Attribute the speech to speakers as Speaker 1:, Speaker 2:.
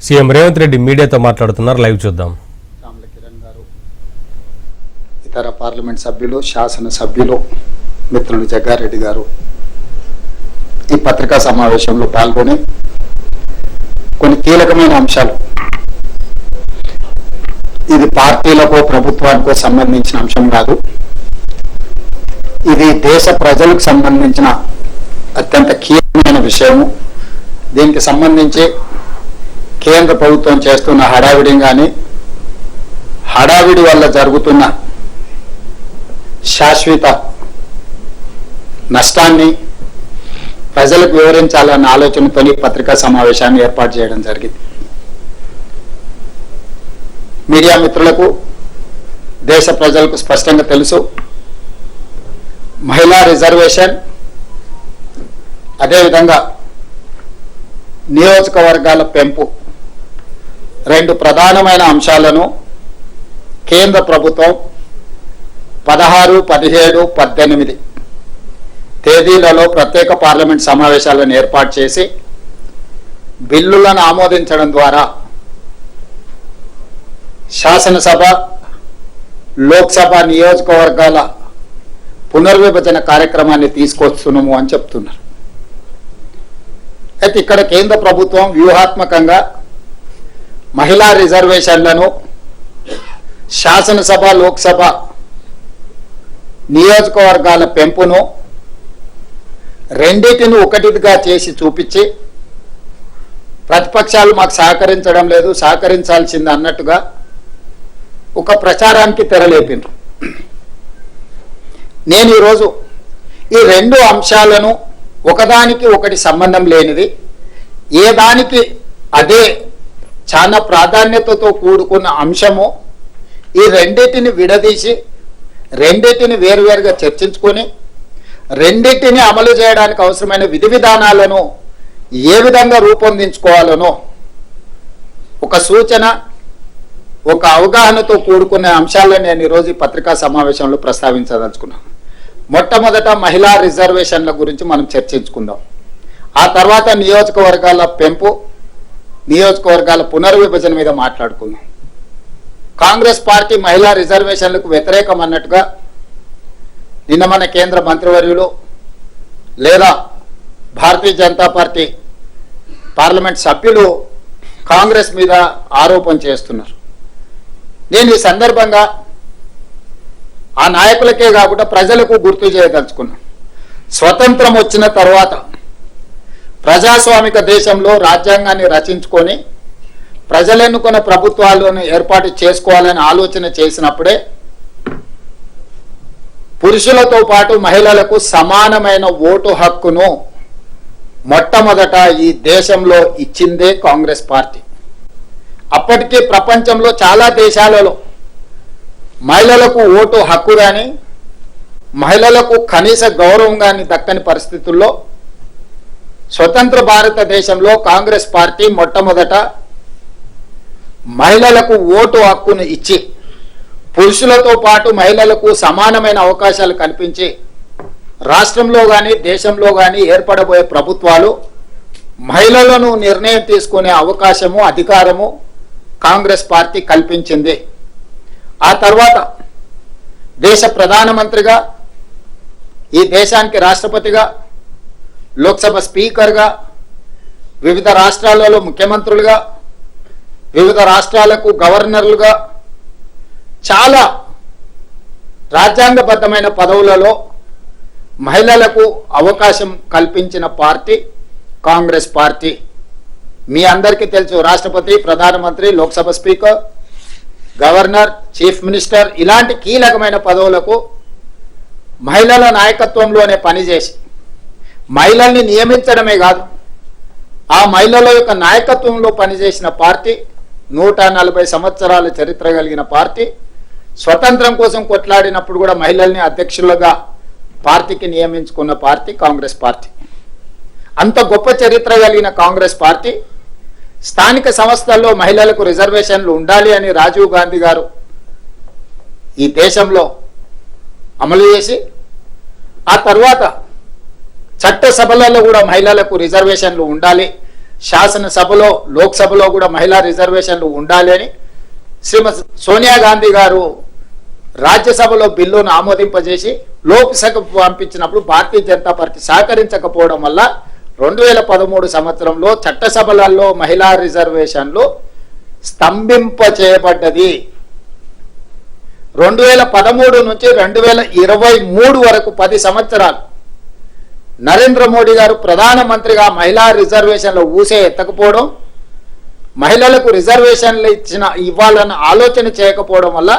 Speaker 1: CM Revanth Reddy మీడియాతో మాట్లాడుతున్నారు. Live చూద్దాం.
Speaker 2: కిరణ్ గారు, ఇతర పార్లమెంట్ సభ్యులు, శాసన సభ్యులు, మిత్రులు జగ్గారెడ్డి గారు ఈ పత్రికా సమావేశంలో పాల్గొని కొన్ని కీలకమైన అంశాలు, ఇది పార్టీలకో ప్రభుత్వానికో సంబంధించిన అంశం కాదు, ఇది దేశ ప్రజలకు సంబంధించిన అత్యంత కీలకమైన విషయము. దీనికి సంబంధించి కేంద్ర ప్రభుత్వం చేస్తున్న హడావిడి కానీ, హడావిడి వల్ల జరుగుతున్న శాశ్వత నష్టాన్ని ప్రజలకు వివరించాలన్న ఆలోచనతో పత్రికా సమావేశాన్ని ఏర్పాటు చేయడం జరిగింది. మీడియా మిత్రులకు, దేశ ప్రజలకు స్పష్టంగా తెలుసు, మహిళా రిజర్వేషన్, అదేవిధంగా నియోజకవర్గాల పెంపు రెండు ప్రధానమైన అంశాలను కేంద్ర ప్రభుత్వం 16, 17, 18 తేదీలలో ప్రత్యేక పార్లమెంట్ సమావేశాలను ఏర్పాటు చేసి బిల్లులను ఆమోదించడం ద్వారా శాసనసభ, లోక్సభ నియోజకవర్గాల పునర్విభజన కార్యక్రమాన్ని తీసుకొస్తున్నాము అని చెప్తున్నారు. అయితే ఇక్కడ కేంద్ర ప్రభుత్వం వ్యూహాత్మకంగా మహిళా రిజర్వేషన్లను శాసనసభ, లోక్సభ నియోజకవర్గాల పెంపును రెండింటిని ఒకటిగా చేసి చూపించి ప్రతిపక్షాలు మాకు సహకరించడం లేదు, సహకరించాల్సింది అన్నట్టుగా ఒక ప్రచారానికి తెరలేపినారు. నేను ఈరోజు ఈ రెండు అంశాలను ఒకదానికి ఒకటి సంబంధం లేనిది, ఏ దానికి అదే చాలా ప్రాధాన్యతతో కూడుకున్న అంశము, ఈ రెండింటిని విడదీసి రెండింటిని వేరువేరుగా చర్చించుకొని రెండింటిని అమలు చేయడానికి అవసరమైన విధి విధానాలను ఏ విధంగా రూపొందించుకోవాలనో ఒక సూచన, ఒక అవగాహనతో కూడుకున్న అంశాలను నేను ఈరోజు ఈ పత్రికా సమావేశంలో ప్రస్తావించదలుచుకున్నాను. మొట్టమొదట మహిళా రిజర్వేషన్ల గురించి మనం చర్చించుకుందాం. ఆ తర్వాత నియోజకవర్గాల పెంపు, నియోజకవర్గాల పునర్విభజన మీద మాట్లాడుకుందాం. కాంగ్రెస్ పార్టీ మహిళా రిజర్వేషన్లకు వ్యతిరేకం అన్నట్టుగా నిన్న మన కేంద్ర మంత్రివర్యులు లేదా భారతీయ జనతా పార్టీ పార్లమెంట్ సభ్యులు కాంగ్రెస్ మీద ఆరోపణ చేస్తున్నారు. నేను ఈ సందర్భంగా ఆ నాయకులకే కాకుండా ప్రజలకు గుర్తు చేయదలుచుకున్నాను. స్వతంత్రం వచ్చిన తర్వాత ప్రజాస్వామిక దేశంలో రాజ్యాంగాన్ని రచించుకొని ప్రజలెన్నుకున్న ప్రభుత్వాలను ఏర్పాటు చేసుకోవాలని ఆలోచన చేసినప్పుడే పురుషులతో పాటు మహిళలకు సమానమైన ఓటు హక్కును మొట్టమొదట ఈ దేశంలో ఇచ్చిందే కాంగ్రెస్ పార్టీ. అప్పటికే ప్రపంచంలో చాలా దేశాలలో మహిళలకు ఓటు హక్కు కానీ, మహిళలకు కనీస గౌరవం కానీ దక్కని పరిస్థితుల్లో స్వతంత్ర భారతదేశంలో కాంగ్రెస్ పార్టీ మొట్టమొదట మహిళలకు ఓటు హక్కును ఇచ్చి పురుషులతో పాటు మహిళలకు సమానమైన అవకాశాలు కల్పించి రాష్ట్రంలో కానీ దేశంలో కానీ ఏర్పడబోయే ప్రభుత్వాలు మహిళలను నిర్ణయం తీసుకునే అవకాశము, అధికారము కాంగ్రెస్ పార్టీ కల్పించింది. ఆ తర్వాత దేశ ప్రధానమంత్రిగా, ఈ దేశానికి రాష్ట్రపతిగా, లోక్సభ స్పీకర్గా, వివిధ రాష్ట్రాలలో ముఖ్యమంత్రులుగా, వివిధ రాష్ట్రాలకు గవర్నర్లుగా చాలా రాజ్యాంగబద్ధమైన పదవులలో మహిళలకు అవకాశం కల్పించిన పార్టీ కాంగ్రెస్ పార్టీ. మీ అందరికీ తెలుసు, రాష్ట్రపతి, ప్రధానమంత్రి, Lok Sabha speaker, governor, chief minister ఇలాంటి కీలకమైన పదవులకు మహిళల నాయకత్వంలోనే పనిచేసి మహిళల్ని నియమించడమే కాదు, ఆ మహిళల యొక్క నాయకత్వంలో పనిచేసిన పార్టీ, 140 సంవత్సరాల చరిత్ర కలిగిన పార్టీ, స్వతంత్రం కోసం కొట్లాడినప్పుడు కూడా మహిళల్ని అధ్యక్షులుగా పార్టీకి నియమించుకున్న పార్టీ కాంగ్రెస్ పార్టీ. అంత గొప్ప చరిత్ర కలిగిన కాంగ్రెస్ పార్టీ స్థానిక సంస్థల్లో మహిళలకు రిజర్వేషన్లు ఉండాలి అని రాజీవ్ గాంధీ గారు ఈ దేశంలో అమలు చేసి, ఆ తర్వాత చట్టసభలలో కూడా మహిళలకు రిజర్వేషన్లు ఉండాలి, శాసనసభలో లోక్సభలో కూడా మహిళా రిజర్వేషన్లు ఉండాలి అని శ్రీమతి సోనియా గాంధీ గారు రాజ్యసభలో బిల్లును ఆమోదింపజేసి లోక్సభకు పంపించినప్పుడు భారతీయ జనతా పార్టీ సహకరించకపోవడం వల్ల 2013 సంవత్సరంలో చట్టసభలలో మహిళా రిజర్వేషన్లు స్తంభింప చేయబడ్డది. 2013 నుంచి 2023 వరకు 10 సంవత్సరాలు నరేంద్ర మోడీ గారు ప్రధానమంత్రిగా మహిళా రిజర్వేషన్లు ఊసే ఎత్తకపోవడం, మహిళలకు రిజర్వేషన్లు ఇవ్వాలన్న ఆలోచన చేయకపోవడం వల్ల